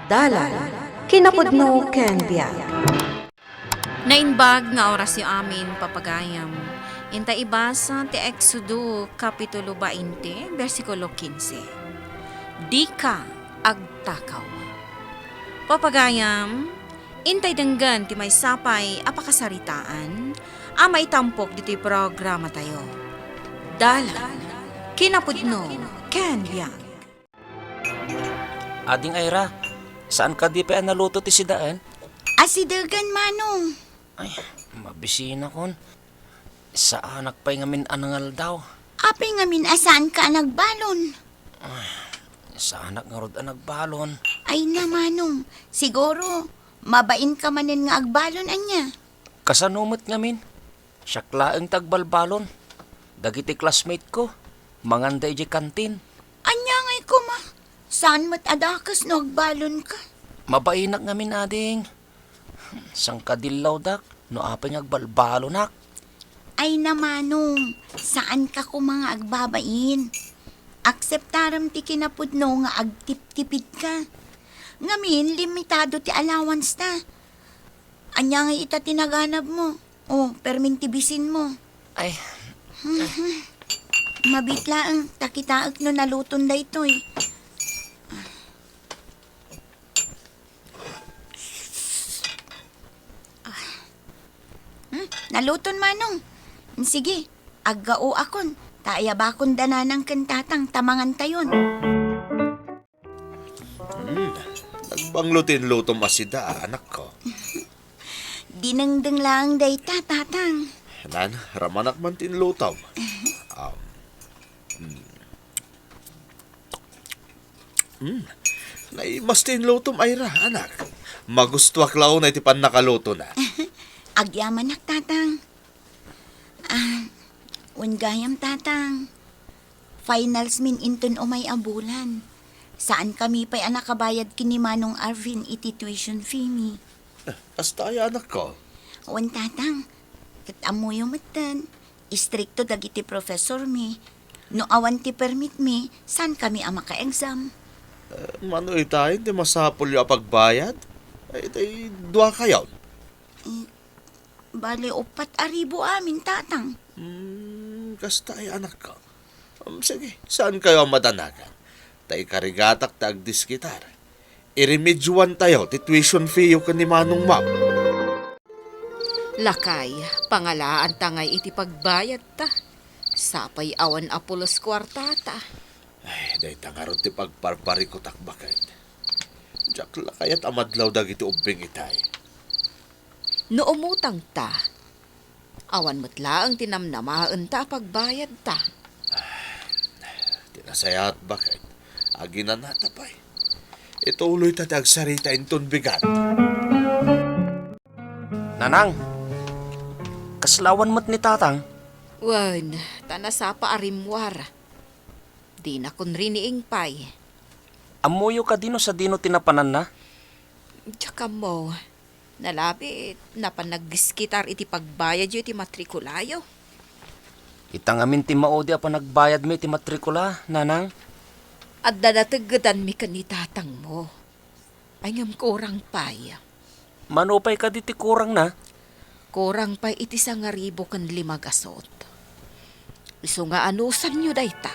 Dalan, kinapudno ken biag. Nainbag nga oras yung amin papagayam. Inta ibasa ti Exodo Kapitulo 20, versikulo 15. Di ka agtakaw. Papagayam, intay denggan ti may sapay apakasaritaan, ama itampok diti programa tayo. Dalan, kinapudno ken biag. Ading Ira, saan ka di pa naluto ti sidaan? Asidagan manong. Ay, mabisina kon. Sa anak pa'y ngamin anangal daw. Apay ngamin asaan ka nagbalon? Sa anak nga rod nagbalon. Ay na manong, siguro mabain ka manin nga agbalon anya. Kasanumot ngamin. Syaklaang tagbalbalon. Dagiti classmate ko. Manganda iji kantin. Anya ngay ko ma. Saan mat adakas no agbalon ka? Mabainak ngamin ading. Sang kadilaw dak. No apay agbalbalo nak. Ay na manong, saan ka ko mga agbabain? Akseptaram ti kinapudno nga agtip-tipid ka. Ngamin, limitado ti allowance ta. Anya nga ita tinaganap mo. O, permintibisin mo. Ay, Mabitla ang takitaag no naluton da ito eh. Naluton manong. Sige, aggao akon. Taaya bakon dananang kantatang tamangan tayon. Nagbanglutin lutom asida, anak ko. Dinengdeng lang day tatang. Nan, ramanak man tinlutom. Naimas tinlutom ayra, anak. Magustuak lao na itipan nakaluto na. Agyaman nak tatang. Ungayam tatang. Finals min inton umay abulan. Saan kami pa'y anak kabayad kini Manong Arvin iti tuition fee mi? Hasta ay anak ko. Wan tatang. Katamoy matan. Istrikto dagiti professor mi. No awan ti permit mi, saan kami ang maka-exam? Mano itayin, di masapol yung pagbayad? Ay, tay, dua kayaw. Bale, 4,000 amin tatang. Kasta ay anak ko. Sige, saan kayo ang madanagan? Tay karigatak tag diskitar. Iremedyoan tayo, ti tuition fee yung kanimanong ma'am. Lakay, pangalaan tangay iti pagbayad ta. Sapay awan apulos kwartata. Ay, day tangarot ti pagparpari ko takbakan. Diyak lakayat amadlaw dagiti ubing itay. No umutang ta, awan matla ang tinamnamaan ta pagbayad ta. Tinasayat bakit? Agi na natapay. Ituloy tatag sarita inton bigat. Nanang, kaslawan mo't ni tatang. Wan, tanasapa arimwar. Di na kun riniing pay. Amuyo ka dino sa dino tinapanan na. Tsaka mo, nalapit na panaggiskitar iti pagbayad yu iti matrikulayo. Itang amin ti maodi apa nagbayad mi ti matrikula, nanang. At dadatagadan mi kanitatang mo. Ay ngam kurang pay. Manupay ka di ti kurang na. Kurang pay iti 1,000 kan 5 gasot. Iso nga anusan nyo dayta.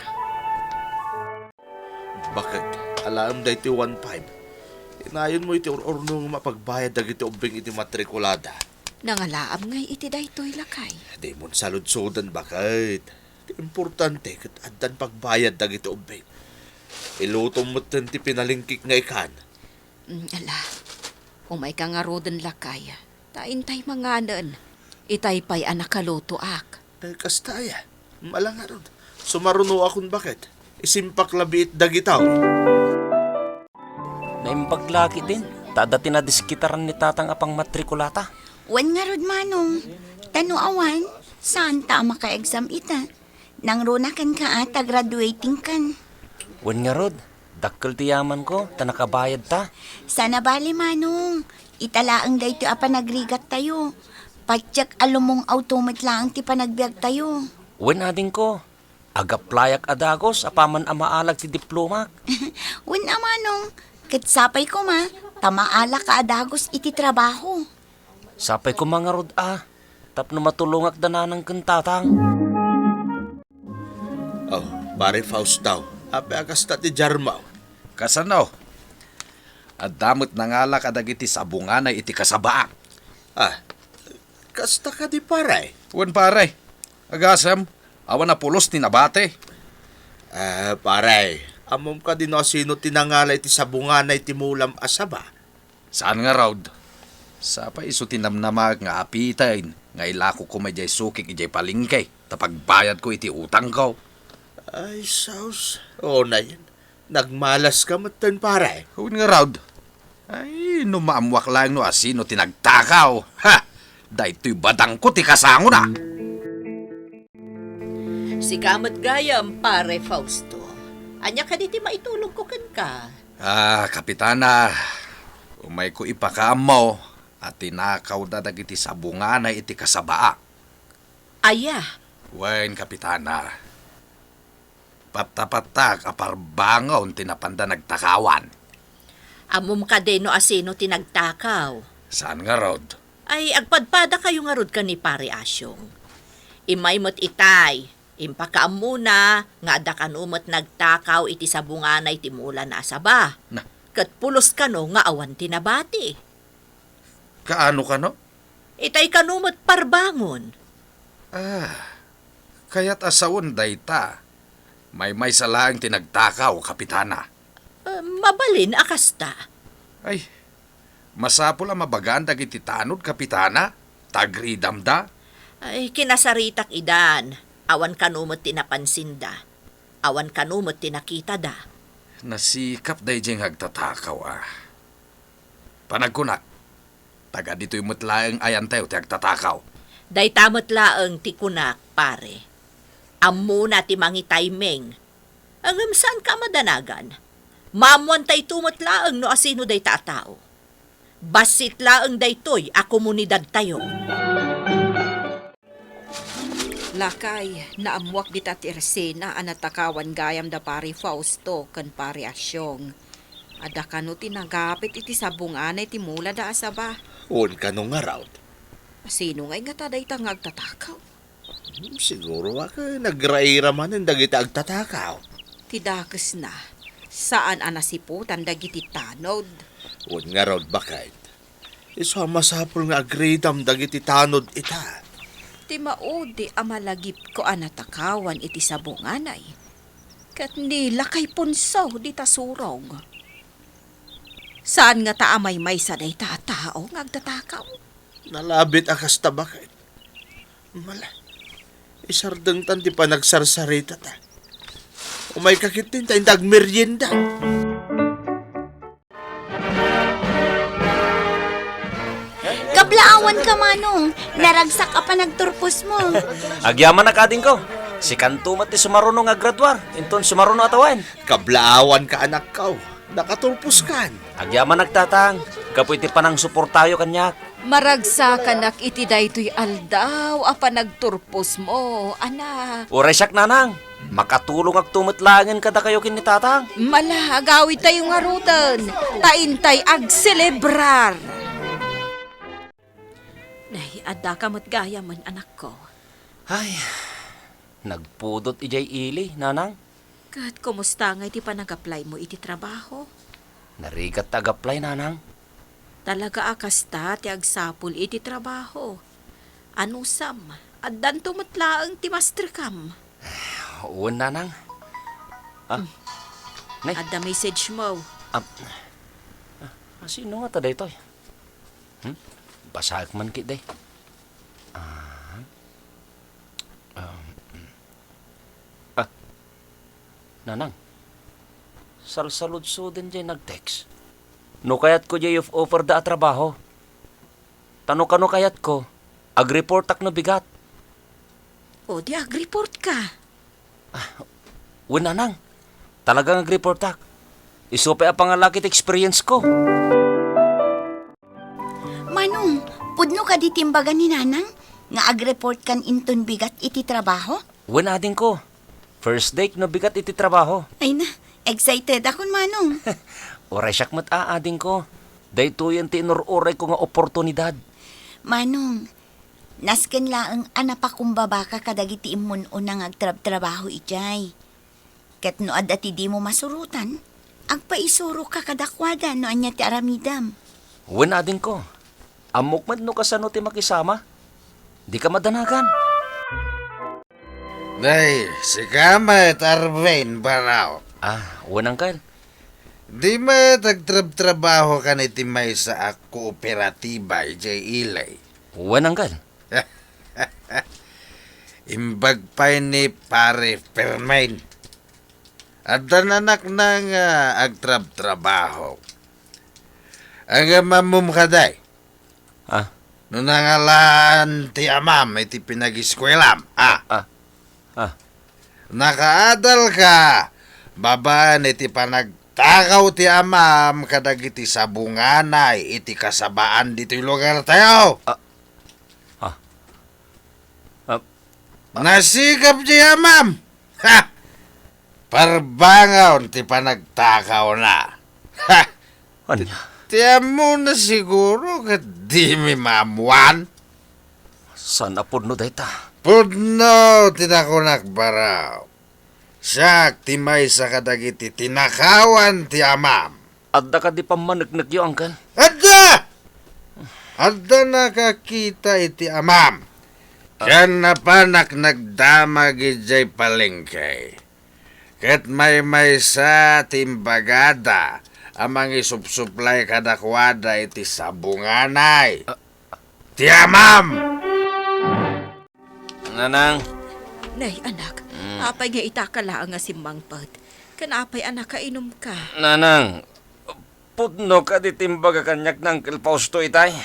Bakit? Alam da iti 1.5. Inayon mo iti orno nga mapagbayad dagiti ubing iti matrikulada. Nangalaam ngay iti daytoy lakay. Di mo salud-sudan bakit? Di importante kat addan pagbayad dagiti ubing. Ilutom mo ti pinalingkik nga ikan. Ala, umay ka nga rodan lakay. Taintay manganan. Itay pa'y anakaluto ak. Kastaya, malangarod. Sumaruno akong bakit? Isimpak labiit dagitaw. Naimbaglaki din. Tadati na diskitaran ni tatang apang matrikulata. Wan nga rod manong. Tano awan, saan ta maka-exam ita? Nang runakan ka ata graduating kan. Wen nga rod, dakkel ti yaman ko, tanakabayad ta. Sana bali manong. Italaang dayto apa nagrigat tayo. Patyak alumong automat lang ti panagbiag tayo. Wen ading ko, agaplayak adagos apaman amaalag ti diplomak. Wan amanong, Ket sapay ko ma, tamaala ka adagos iti trabaho. Sapay ko mga rod tapno matulungak dananang kentatang. Oh, pare Faustaw, ape akasta ti Jarmaw. Kasano? At damot na nga la kadagiti sabunganay iti kasabaak. Kasta ka di pare. Wan pare, agasam, awan na pulos ni nabate. Pare, amom ka din o sino tinangalay ti sabunganay ti mulam asaba. Saan nga raud? Sapa iso tinamnamag nga apitain, nga ilako ko may jay sukik ijay palingkay, tapagbayad ko iti utang ko. Ay, saus. Oo na yan. Nagmalas ka matan pare. Huwag nga raud. Ay, numaamwak lang no asino tinagtakaw. Ha! Dahito'y badang ko ti kasango na. Si Kamat Gayam, pare Fausto. Anya ka diti maitulog ko ken ka. Kapitana, umay ko ipakaamaw at tinakaw na dagiti sabunganay iti kasabaak. Aya, Wen, kapitana. Patapatak aparbangaw tinapanda nagtakawan. amom ka din no asino tinagtakaw. Saan nga rod? Ay, agpadpada kayo nga rod ka ni pare Asyong. Imay mo't itay, impakaam muna, nga da kanumot nagtakaw iti sabunganay timula na asaba. Na. Kat pulos ka no nga awan tinabati. Kaano ka no? Itay kanumot parbangon. Kaya't asawon dayta. May salaang tinagtakaw, kapitana. Mabalin akasta. Ay, masapula mabaganda iti tanod, kapitana. Tagri damda. Ay, kinasaritak idan. Awan kanumot tinapansinda. Awan kanumot tinakita da. Nasikap day jeng hagtatakaw Panagkunak, taga dito'y mutlaeng ayan tayo ti hagtatakaw. Day tamot laeng ti kunak, pare. Ammo na ti mangitay meng. Ang saan ka madanagan? Mamuan tay tumot laeng no asino day taatao. Basit laeng day toy a komunidad tayo. Lakay, naamwak dita ti Ersena anatakawan gayam da pare Fausto ken pare Asyong. Ada kano tinagapit iti sabunganay ti mula da asaba. Un ka nung araw. Sino ngay nga taday tangagtatakaw? Siguro ka nagraira man ang dagiti agtatakaw. Tidakes na. Saan anasiputan dagiti tanod? Un nga raw bakit? Iso masapul nga agridam dagiti tanod ita. Ti maudi amalagip ko anatakawan iti sabunganay. Kat nila kay punsaw di tasurong. Saan nga taamay may saday taatao ngagtatakaw? Nalabit akas ta bakit? Mala. Isardeng tan ti panagsarsarita ta. Umay kakitin ta indag merienda. Kablaawan ka manong, naragsak ka pa nagturpos mo. Agyaman na kading ko. Si kantumat ti sumaruno nga graduar. Inton sumaruno atawan. Kablaawan ka anak kaw. Nakatulpos kan. Agyaman nagtatang. Kapoy ti panang suportayo kanyak. Maragsakan iti daytoy aldaw apa nagturpos mo, anak. Uray siyak nanang. Makatulong ag tumutlangan kada kayo kinitatang. Mala, agawid tayo nga rutan. Taintay ag celebrar. Nay, ada ka matgaya man, anak ko. Ay, nagpudot ijay ili, nanang. Kat, kumusta nga iti panag-apply mo iti trabaho? Narigat tagaplay, nanang. Talaga akasta ti agsapul iti trabaho. Ano sam? Addan tumatlaang ti mastercam. Oo, nanang. Nay, Adda message mo. sino nga taday toy? Basak man kit day. Nanang, salsalud-so din dyan nag-text. No kayat ko dyan offer da trabaho. Tano-kano kayat ko, ag-report ak no bigat. O, di ag-report ka. Uy, nanang, talagang ag-report ak. Isupe a pangalakit experience ko. Manong, pudno ka di timbagan ni nanang? Nga ag-report kan inton bigat iti trabaho? Uy, nading ko. First date no bigat iti trabaho. Ay na, excited akon manong. Oray siyak mat aading ko. Dayto yan tinururay ko nga oportunidad. Manong, nasken laang anapakumbaba ka kadagiti imun unang agtrab-trabaho ijay. Ket no adda ti di mo masurutan, agpaisuro ka kadakwada no anya ti aramidam. Wen ading ko. Amok man no kasano ti makisama. Di ka madanagan. Day, si Kamat Arvin Baraw. Wen angkal. Di ma tagtrab-trabaho ka ni Timay sa kooperatiba ijay ilay. Wen angkal. Imbag pa ni pare Permain. At anak na nga agtrab-trabaho. Ang mamum ka day. Nung nangalan ti amam, iti pinag-iskwelam. Nakaadal ka. Baban iti panagtakaw ti amam kadag iti sabunganay iti kasabaan dito lugar tayo. Nasikap ti amam. Ha! Parbangaw ti panagtakaw na. Ha! Anya? Tiyan mo na siguro kat di mi mamuan. Sana po no dayta. Pudno, tinakunak baraw. Siyak, timay sa kadagiti tinakawan ti amam. Adda ka di pamanagnak yo, angkal. Adda! Adda nakakita iti amam. Siya na panak nagdamag ijay palengke. Ket may sa timbagada amang isupsuplay kadakwada iti sabunganay. Ti amam! Nanang. Nay, anak, apay nga itakala nga si Mangpad. Kanapay anak kainom ka. Nanang. Pudno ka di timbaga kanyak ng kilpausto itay.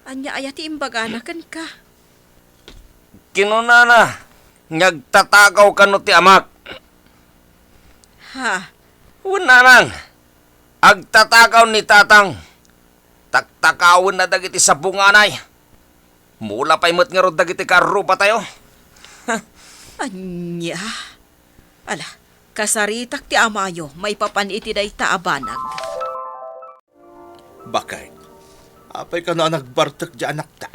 Anya ayati imbaganakan ka. Kinunana. Ngagtatakaw ka no ti amak. Ha? Nanang. Agtatakaw ni tatang. Taktakawin na dagiti sa bunganay. Mula pa'y mo't nga ro dagiti karupa tayo. Anya? Ala, kasaritak ti amayo, may papaniti day taabanag. Bakay, apay ka na nagbartak di anak ta.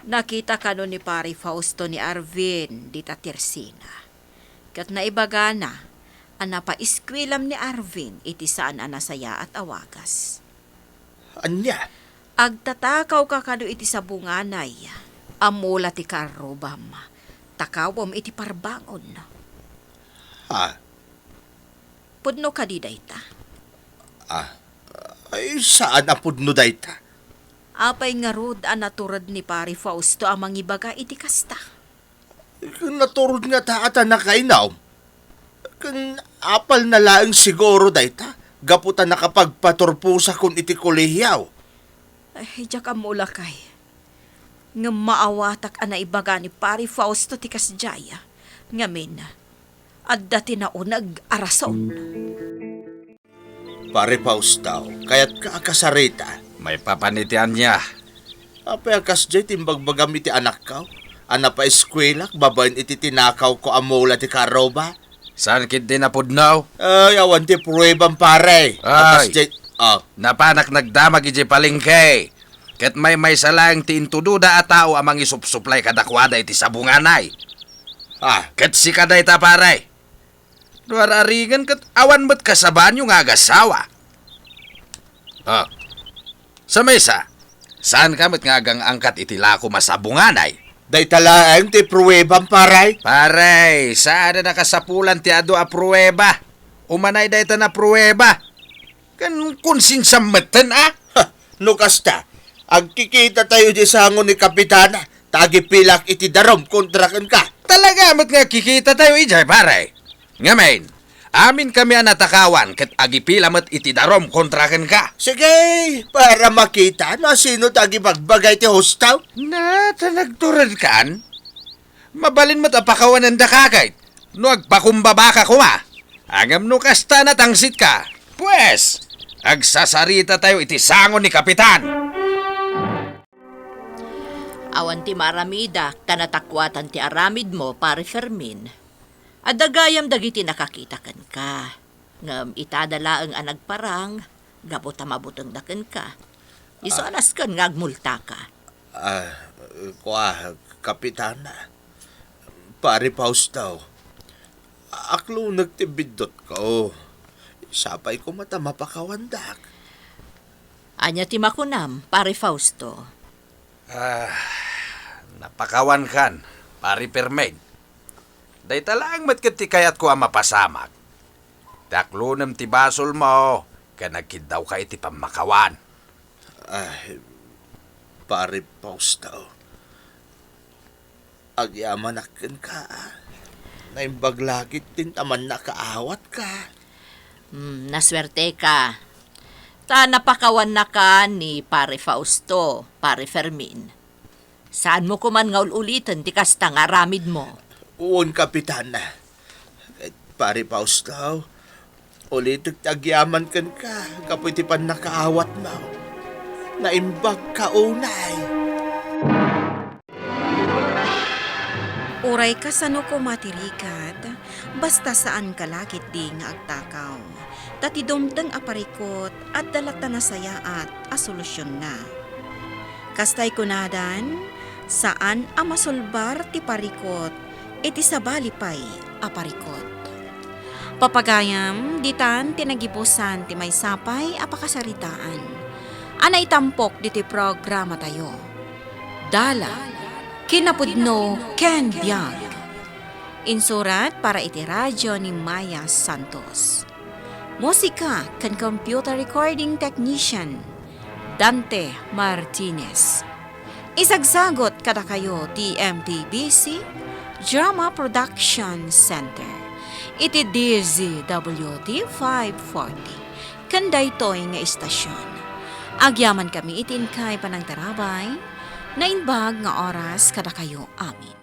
Nakita ka no ni Pari Fausto ni Arvin di Tatersina. Kat naibaga na, anapa-iskwilam ni Arvin iti saan anasaya at awagas. Anya? Agtatakaw ka kado iti sabunganay, amula ti karubam, takawam iti parbangon. Ha? Pudno ka di dayta. Ay, saan apod no dayta? Apay nga rod anaturad ni Pari Fausto amang ibaga iti kasta. Kung naturod nga ta at nakainaw, kung apal na laang siguro dayta, gaputan nakapagpaturpusa kun iti kolehiyaw. Ay, diyak amula kay. Nga maawatak ana ibaga ni Pari Fausto ti kasjaya. Ngamin, adda tinaunag arason. Pare Paustaw, kaya't ka akasarita. May papanitian niya. Apay akas jay timbagbagam iti anak ka. Ana pa eskwelak, babayin iti tinakaw ko amola ti karoba. Saan kid din napudnaw? Ay, awan ti pruebang pare. Akas jay, Napanak nagdamag iti palengke. Ket may salang ti intududa a tao amang isupsuplay kadakwada iti sabunganay. Ket si kaday ta pare. Duararigan ket awan met kasaban yung agasawa. Sa mesa, saan ka met ngagang angkat iti lako masabunganay? day talaang ti pruebang pare. Pare, saan na nakasapulan ti ado a pruweba? Umanay day ta na pruweba. Kan konsinsametan No kasta, agkikita tayo di sangon ni Kapitana, tagipilak iti darom kontrakan ka. Talaga mat nga kikita tayo ijay pare. Ngamen, amin kami ang natakawan ket agipilamat iti darom kontraken ka. Sige, para makita na sino tagibagbagay ti hostaw. Na, nagturad kan? Mabalin mat apakawan ang dakagay. No agpakumbaba ka kuma. Agam no kasta na tangsit ka. Pues, agsasarita tayo iti sangon ni Kapitan. Awan ti maramida, tanatakwatan ti aramid mo, pare Fermin. Adagayam dagiti nakakitakan ka. Ngam itadala ang anagparang, Gabot mabutang daken ka. Iso alas kan ngagmulta ka. Kapitana. Pare Fausto. Aklo nagtibidot ko. Sapay ko mata mapakawandak. Anya ti makunam, pare Fausto. Napakawan kan, pari permain. Day talang matkat ti kayat ko ang mapasamak. Taklunem ti basol mo, ka nagkidaw ka iti pamakawan. Pare Fausto. Agyaman akin ka. Naimbaglagit din taman nakaawat ka. Naswerte ka. Ta napakawan na ka ni pare Fausto, pare Fermin. Saan mo kuman nga ulitin ti kasta nga ramid mo? Uon, Kapitana. Pare Fausto, ulit agyaman kan ka. Kapoy ti pan nakaawat mo. Naimbag ka unay. Uray ka sano ko matirikad, basta saan ka lagit di nga agtakaw. Tati dumteng aparikot at dalata na saya at asolusyon na. Kastay kunadan, saan amasulbar ti parikot, iti sabali pa'y aparikot. Papagayam, ditan tinagibusan ti may sapay apakasaritaan. Anay tampok diti programa tayo. Dala, kinapudno Ken Biag. Insurat para iti radyo ni Maya Santos. Musika kan computer recording technician Dante Martinez. Isagsagot kada kayo TMTBC Drama Production Center. Iti DZWD 540. Kanday toy nga istasyon. Agyaman kami itin kay panang tarabay na inbag nga oras kada kayo amin.